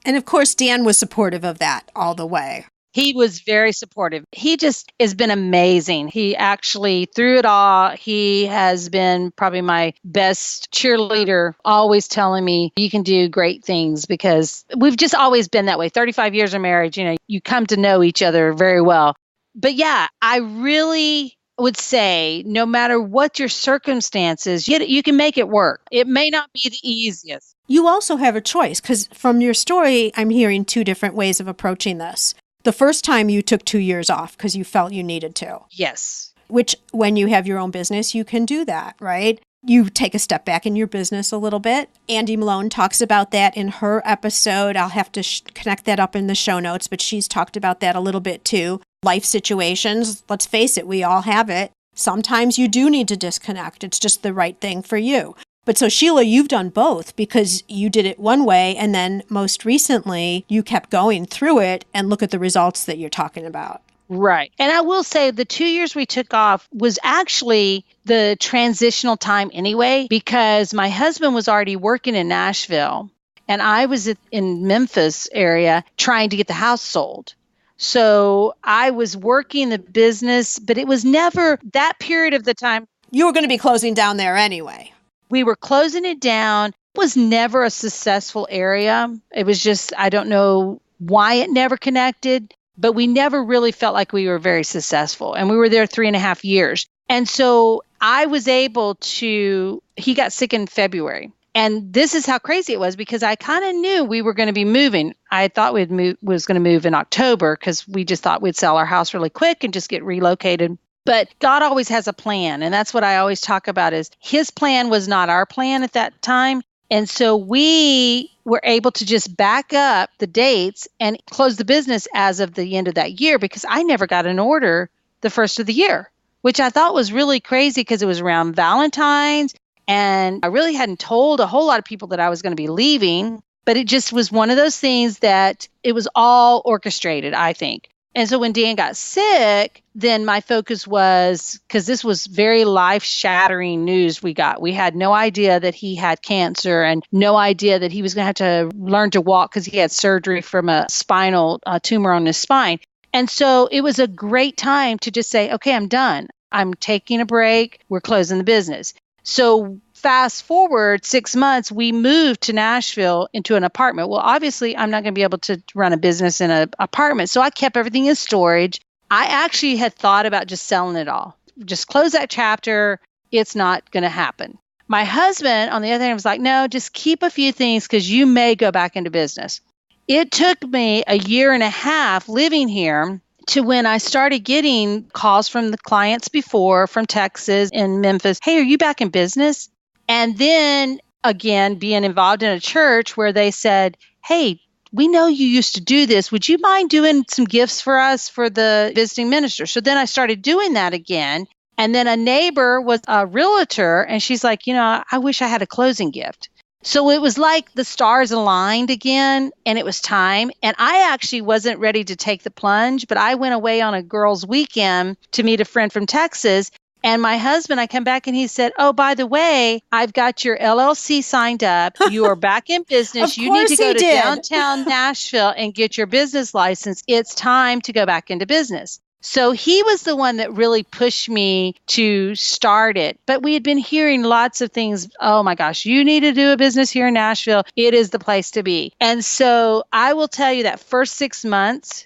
And of course, Dan was supportive of that all the way. He was very supportive. He just has been amazing. He actually, through it all, he has been probably my best cheerleader, always telling me you can do great things, because we've just always been that way. 35 years of marriage, you come to know each other very well. But yeah, I really would say no matter what your circumstances, you can make it work. It may not be the easiest. You also have a choice, because from your story, I'm hearing two different ways of approaching this. The first time you took 2 years off because you felt you needed to. Yes. Which, when you have your own business, you can do that, right? You take a step back in your business a little bit. Andy Malone talks about that in her episode. I'll have to connect that up in the show notes, but she's talked about that a little bit too. Life situations, let's face it, we all have it. Sometimes you do need to disconnect. It's just the right thing for you. But so Shelia, you've done both, because you did it one way, and then most recently you kept going through it, and look at the results that you're talking about. Right. And I will say the 2 years we took off was actually the transitional time anyway, because my husband was already working in Nashville and I was in Memphis area trying to get the house sold. So I was working the business, but it was never that period of the time. You were going to be closing down there anyway. We were closing it down. It was never a successful area. It was just, I don't know why it never connected, but we never really felt like we were very successful. And we were there 3.5 years. And so I was able to, he got sick in February. And this is how crazy it was, because I kind of knew we were going to be moving. I thought was going to move in October, because we just thought we'd sell our house really quick and just get relocated. But God always has a plan. And that's what I always talk about, is his plan was not our plan at that time. And so we were able to just back up the dates and close the business as of the end of that year, because I never got an order the first of the year, which I thought was really crazy, because it was around Valentine's. And I really hadn't told a whole lot of people that I was going to be leaving. But it just was one of those things that it was all orchestrated, I think. And so when Dan got sick, then my focus was, because this was very life-shattering news we got. We had no idea that he had cancer, and no idea that he was going to have to learn to walk, because he had surgery from a spinal tumor on his spine. And so it was a great time to just say, okay, I'm done. I'm taking a break. We're closing the business. So fast forward 6 months, we moved to Nashville into an apartment. Well, obviously, I'm not going to be able to run a business in an apartment. So I kept everything in storage. I actually had thought about just selling it all. Just close that chapter. It's not going to happen. My husband, on the other hand, was like, no, just keep a few things, because you may go back into business. It took me 1.5 years living here to when I started getting calls from the clients before, from Texas and Memphis. Hey, are you back in business? And then again, being involved in a church where they said, hey, we know you used to do this. Would you mind doing some gifts for us for the visiting minister? So then I started doing that again. And then a neighbor was a realtor, and she's like, I wish I had a closing gift. So it was like the stars aligned again, and it was time. And I actually wasn't ready to take the plunge, but I went away on a girls' weekend to meet a friend from Texas. And my husband, I come back and he said, oh, by the way, I've got your LLC signed up. You are back in business. You need to go to downtown Nashville and get your business license. It's time to go back into business. So he was the one that really pushed me to start it. But we had been hearing lots of things. Oh my gosh, you need to do a business here in Nashville. It is the place to be. And so I will tell you that first 6 months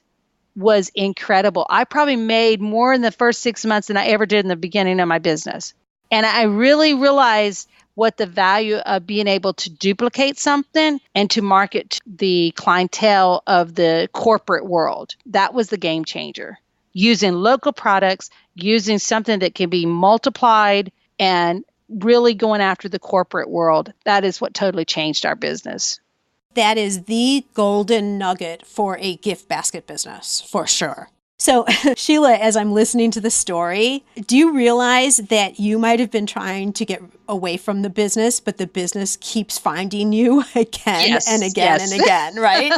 was incredible. I probably made more in the first 6 months than I ever did in the beginning of my business. And I really realized what the value of being able to duplicate something and to market to the clientele of the corporate world. That was the game changer. Using local products, using something that can be multiplied, and really going after the corporate world. That is what totally changed our business. That is the golden nugget for a gift basket business, for sure. So, Shelia, as I'm listening to the story, do you realize that you might have been trying to get away from the business, but the business keeps finding you again and again and again, right?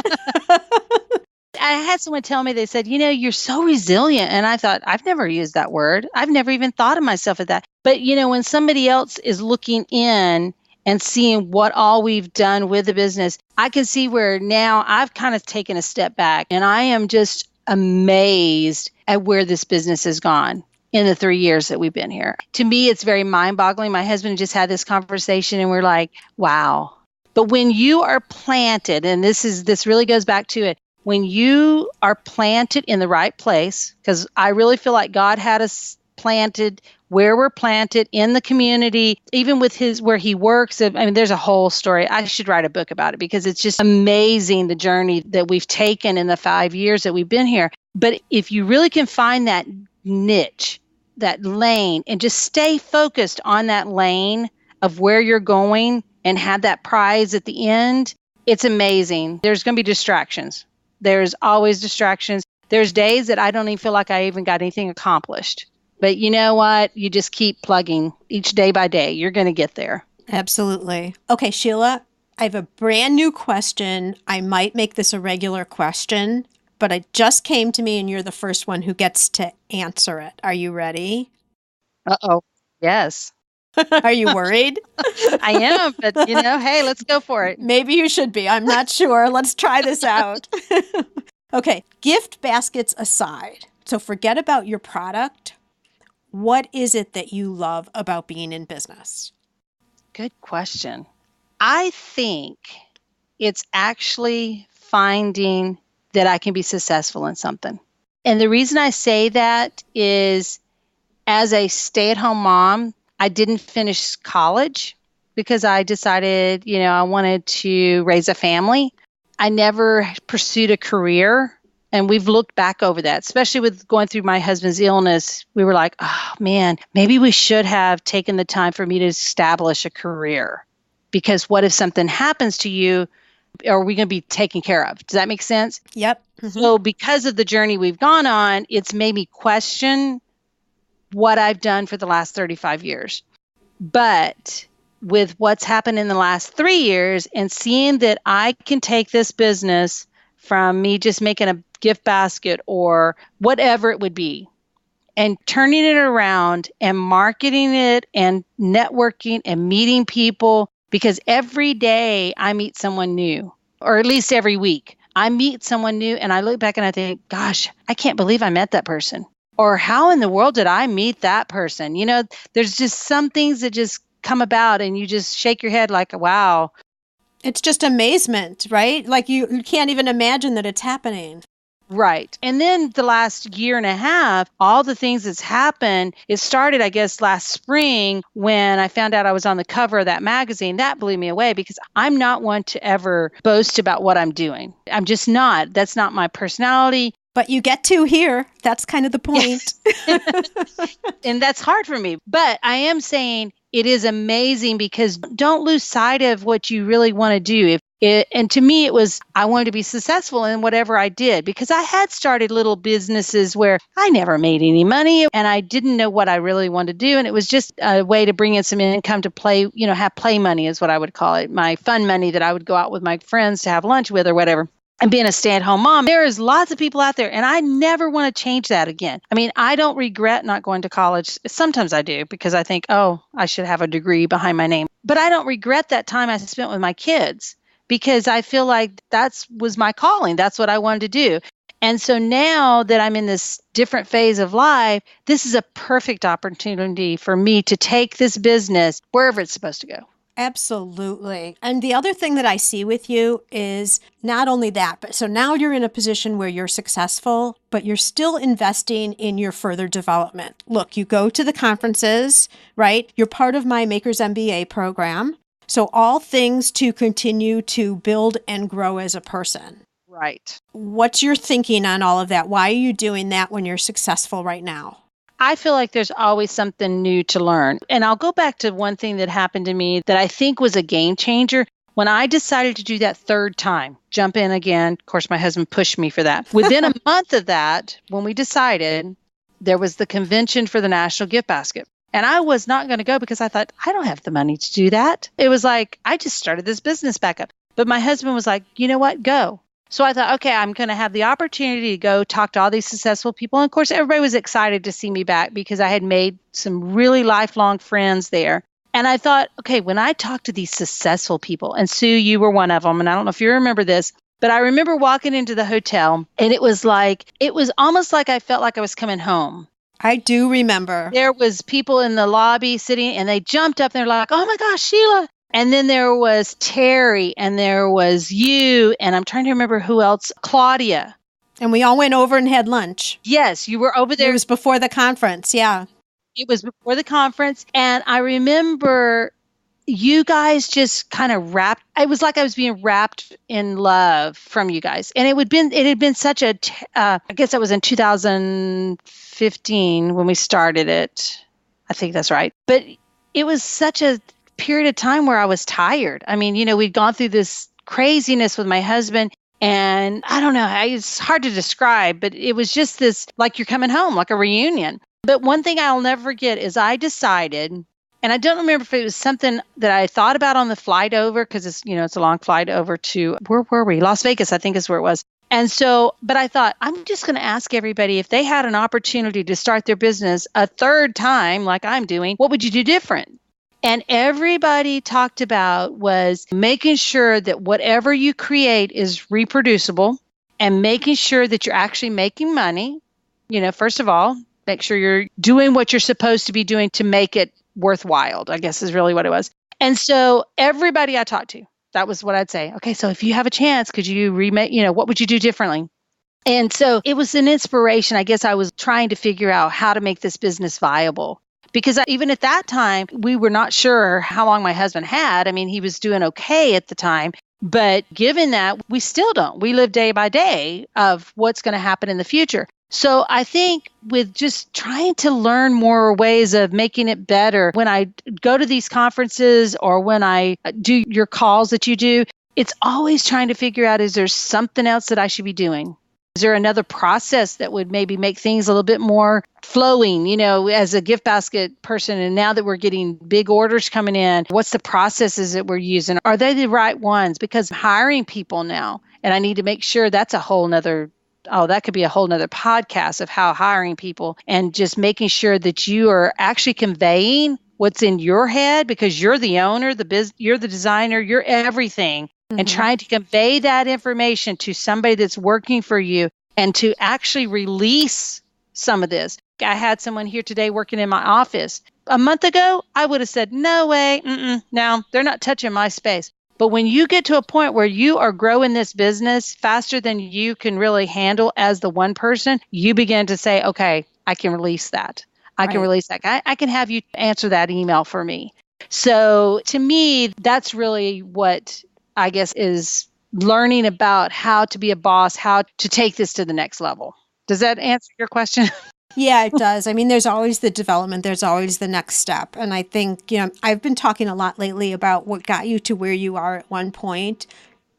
I had someone tell me, they said, you're so resilient. And I thought, I've never used that word. I've never even thought of myself as that. But, when somebody else is looking in and seeing what all we've done with the business, I can see where now I've kind of taken a step back, and I am just amazed at where this business has gone in the 3 years that we've been here. To me, it's very mind-boggling. My husband just had this conversation and we're like, wow. But when you are planted, and this really goes back to it, when you are planted in the right place, because I really feel like God had us planted where we're planted in the community, even with where he works. I mean, there's a whole story. I should write a book about it because it's just amazing the journey that we've taken in the 5 years that we've been here. But if you really can find that niche, that lane, and just stay focused on that lane of where you're going and have that prize at the end, it's amazing. There's going to be distractions. There's always distractions. There's days that I don't even feel like I even got anything accomplished. But you know what? You just keep plugging each day by day. You're going to get there. Absolutely. Okay, Sheila, I have a brand new question. I might make this a regular question, but it just came to me and you're the first one who gets to answer it. Are you ready? Uh-oh. Yes. Are you worried? I am, but hey, let's go for it. Maybe you should be. I'm not sure. Let's try this out. Okay, gift baskets aside. So forget about your product. What is it that you love about being in business? Good question. I think it's actually finding that I can be successful in something. And the reason I say that is as a stay-at-home mom, I didn't finish college because I decided, I wanted to raise a family. I never pursued a career. And we've looked back over that, especially with going through my husband's illness. We were like, oh man, maybe we should have taken the time for me to establish a career. Because what if something happens to you? Are we going to be taken care of? Does that make sense? Yep. Mm-hmm. So because of the journey we've gone on, it's made me question what I've done for the last 35 years. But with what's happened in the last 3 years and seeing that I can take this business from me just making a gift basket or whatever it would be and turning it around and marketing it and networking and meeting people, because every day I meet someone new, or at least every week I meet someone new and I look back and I think, gosh, I can't believe I met that person. Or how in the world did I meet that person? There's just some things that just come about and you just shake your head like, wow. It's just amazement, right? Like you can't even imagine that it's happening. Right. And then the last year and a half, all the things that's happened, it started, I guess, last spring when I found out I was on the cover of that magazine. That blew me away because I'm not one to ever boast about what I'm doing. I'm just not. That's not my personality. But you get to here. That's kind of the point. And that's hard for me. But I am saying it is amazing because don't lose sight of what you really want to do. And to me, it was, I wanted to be successful in whatever I did because I had started little businesses where I never made any money and I didn't know what I really wanted to do. And it was just a way to bring in some income to play, have play money is what I would call it. My fun money that I would go out with my friends to have lunch with or whatever. And being a stay-at-home mom, there is lots of people out there, and I never want to change that again. I mean, I don't regret not going to college. Sometimes I do because I think, oh, I should have a degree behind my name. But I don't regret that time I spent with my kids because I feel like that was my calling. That's what I wanted to do. And so now that I'm in this different phase of life, this is a perfect opportunity for me to take this business wherever it's supposed to go. Absolutely. And the other thing that I see with you is not only that, but so now you're in a position where you're successful, but you're still investing in your further development. Look, you go to the conferences, right? You're part of my Makers MBA program. So all things to continue to build and grow as a person. Right. What's your thinking on all of that? Why are you doing that when you're successful right now? I feel like there's always something new to learn. And I'll go back to one thing that happened to me that I think was a game changer. When I decided to do that third time, jump in again, of course, my husband pushed me for that. Within a month of that, when we decided, there was the convention for the National Gift Basket. And I was not going to go because I thought, I don't have the money to do that. It was like, I just started this business back up. But my husband was like, you know what, go. So I thought, okay, I'm going to have the opportunity to go talk to all these successful people. And of course, everybody was excited to see me back because I had made some really lifelong friends there. And I thought, okay, when I talk to these successful people, and Sue, you were one of them, and I don't know if you remember this, But I remember walking into the hotel, and it was almost like I felt like I was coming home. I do remember. There was people in the lobby sitting, and they jumped up, and they're like, oh my gosh, Sheila. And then there was Terry, and there was you, and I'm trying to remember who else, Claudia. And we all went over and had lunch. Yes, you were over there. It was before the conference, yeah. It was before the conference. And I remember you guys just kind of wrapped. It was like I was being wrapped in love from you guys. And it had been such a, I guess that was in 2015 when we started it. I think that's right. But it was such a period of time where I was tired. I mean, we'd gone through this craziness with my husband. And I don't know, it's hard to describe, but it was just this, like you're coming home, like a reunion. But one thing I'll never forget is I decided, and I don't remember if it was something that I thought about on the flight over, because it's a long flight over to, where were we? Las Vegas, I think is where it was. And so, but I thought, I'm just going to ask everybody if they had an opportunity to start their business a third time, like I'm doing, what would you do different? And everybody talked about was making sure that whatever you create is reproducible and making sure that you're actually making money. First of all, make sure you're doing what you're supposed to be doing to make it worthwhile, I guess is really what it was. And so everybody I talked to, that was what I'd say. Okay, so if you have a chance, could you remake, what would you do differently? And so it was an inspiration. I guess I was trying to figure out how to make this business viable. Because even at that time, we were not sure how long my husband had. I mean, he was doing okay at the time. But given that, we still don't. We live day by day of what's going to happen in the future. So I think with just trying to learn more ways of making it better, when I go to these conferences or when I do your calls that you do, it's always trying to figure out, is there something else that I should be doing? Is there another process that would maybe make things a little bit more flowing, as a gift basket person? And now that we're getting big orders coming in, what's the processes that we're using? Are they the right ones? Because I'm hiring people now, and I need to make sure that's that could be a whole nother podcast of how hiring people and just making sure that you are actually conveying what's in your head, because you're the owner, you're the designer, you're everything. And trying to convey that information to somebody that's working for you and to actually release some of this. I had someone here today working in my office. A month ago, I would have said, no way, no, they're not touching my space. But when you get to a point where you are growing this business faster than you can really handle as the one person, you begin to say, okay, I can release that. I can release that. I can have you answer that email for me. So to me, that's really what I guess is learning about how to be a boss, how to take this to the next level. Does that answer your question? Yeah, it does. I mean, there's always the development. There's always the next step. And I think, I've been talking a lot lately about what got you to where you are at one point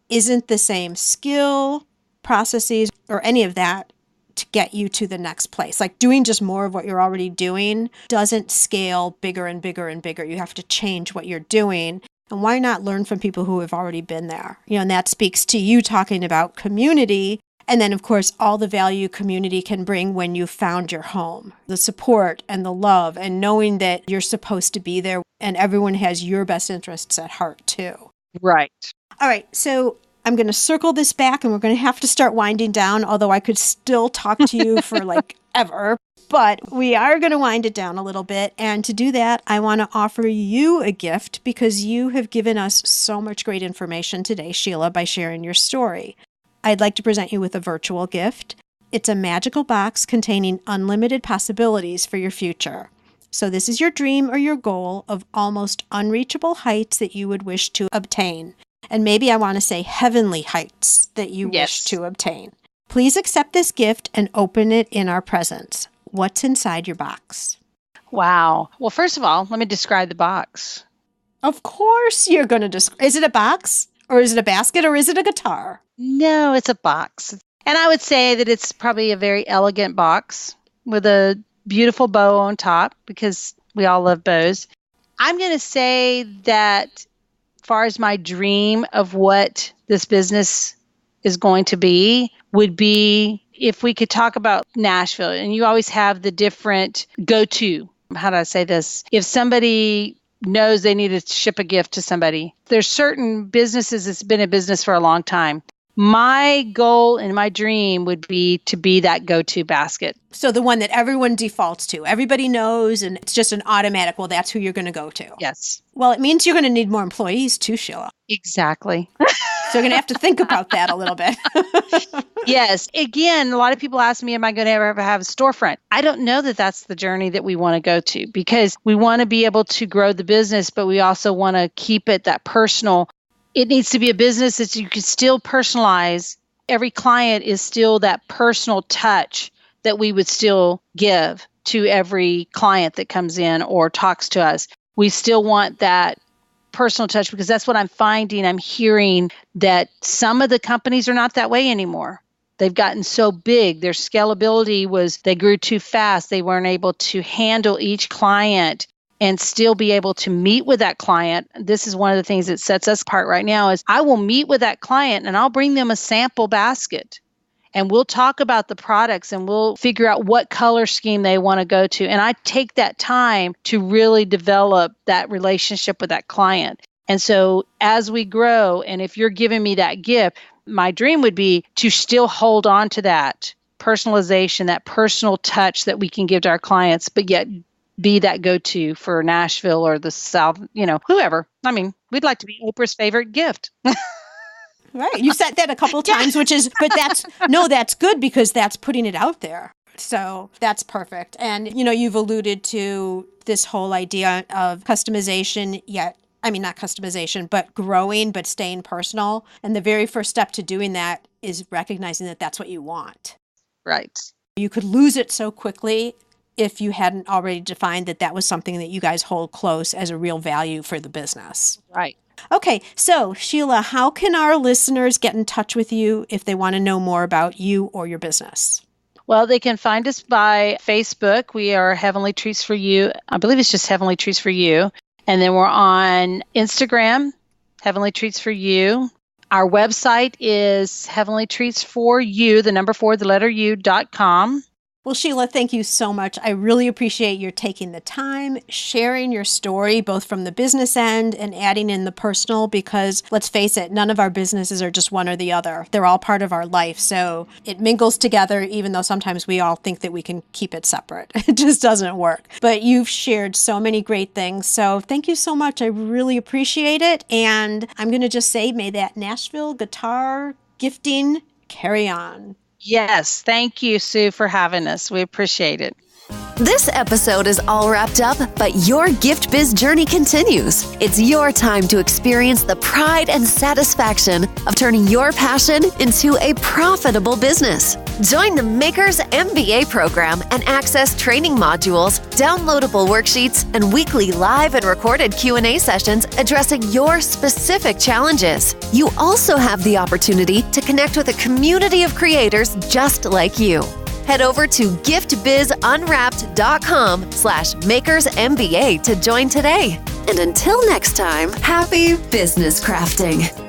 isn't the same skill, processes, or any of that to get you to the next place. Like doing just more of what you're already doing doesn't scale bigger and bigger and bigger. You have to change what you're doing. And why not learn from people who have already been there? And that speaks to you talking about community. And then, of course, all the value community can bring when you found your home, the support and the love and knowing that you're supposed to be there and everyone has your best interests at heart too. Right. All right. So I'm going to circle this back and we're going to have to start winding down, although I could still talk to you for ever. But we are going to wind it down a little bit. And to do that, I want to offer you a gift because you have given us so much great information today, Sheila, by sharing your story. I'd like to present you with a virtual gift. It's a magical box containing unlimited possibilities for your future. So this is your dream or your goal of almost unreachable heights that you would wish to obtain. And maybe I want to say heavenly heights that you wish to obtain. Please accept this gift and open it in our presence. What's inside your box? Wow. Well, first of all, let me describe the box. Of course you're going to describe. Is it a box or is it a basket or is it a guitar? No, it's a box. And I would say that it's probably a very elegant box with a beautiful bow on top because we all love bows. I'm going to say that as far as my dream of what this business is going to be would be if we could talk about Nashville, and you always have the different go-to. How do I say this? If somebody knows they need to ship a gift to somebody, there's certain businesses that's been in business for a long time. My goal and my dream would be to be that go-to basket. So the one that everyone defaults to, everybody knows, and it's just an automatic, well, that's who you're going to go to. Yes. Well, it means you're going to need more employees too, Shelia. Exactly. So you're going to have to think about that a little bit. Yes. Again, a lot of people ask me, am I going to ever have a storefront? I don't know that that's the journey that we want to go to, because we want to be able to grow the business, but we also want to keep it that personal. It needs to be a business that you can still personalize. Every client is still that personal touch that we would still give to every client that comes in or talks to us. We still want that personal touch, because that's what I'm finding. I'm hearing that some of the companies are not that way anymore. They've gotten so big. Their scalability they grew too fast. They weren't able to handle each client and still be able to meet with that client. This is one of the things that sets us apart right now is I will meet with that client and I'll bring them a sample basket. And we'll talk about the products and we'll figure out what color scheme they want to go to. And I take that time to really develop that relationship with that client. And so as we grow, and if you're giving me that gift, my dream would be to still hold on to that personalization, that personal touch that we can give to our clients, but yet be that go-to for Nashville or the South, whoever. I mean, we'd like to be Oprah's favorite gift. Right. You said that a couple of times, that's good, because that's putting it out there. So that's perfect. And, you've alluded to this whole idea of customization, not customization, but growing, but staying personal. And the very first step to doing that is recognizing that that's what you want. Right. You could lose it so quickly if you hadn't already defined that was something that you guys hold close as a real value for the business. Right. Okay, so Shelia, how can our listeners get in touch with you if they want to know more about you or your business? Well, they can find us by Facebook. We are Heavenly Treats for You. I believe it's just Heavenly Treats for You. And then we're on Instagram, Heavenly Treats for You. Our website is HeavenlyTreats4U, the number 4, the letter U.com. Well, Shelia, thank you so much. I really appreciate your taking the time, sharing your story, both from the business end and adding in the personal, because let's face it, none of our businesses are just one or the other. They're all part of our life. So it mingles together, even though sometimes we all think that we can keep it separate. It just doesn't work. But you've shared so many great things. So thank you so much. I really appreciate it. And I'm going to just say, may that Nashville guitar gifting carry on. Yes. Thank you, Sue, for having us. We appreciate it. This episode is all wrapped up, but your gift biz journey continues. It's your time to experience the pride and satisfaction of turning your passion into a profitable business. Join the Makers MBA program and access training modules, downloadable worksheets, and weekly live and recorded Q&A sessions addressing your specific challenges. You also have the opportunity to connect with a community of creators just like you. Head over to giftbizunwrapped.com/makersmba to join today. And until next time, happy business crafting.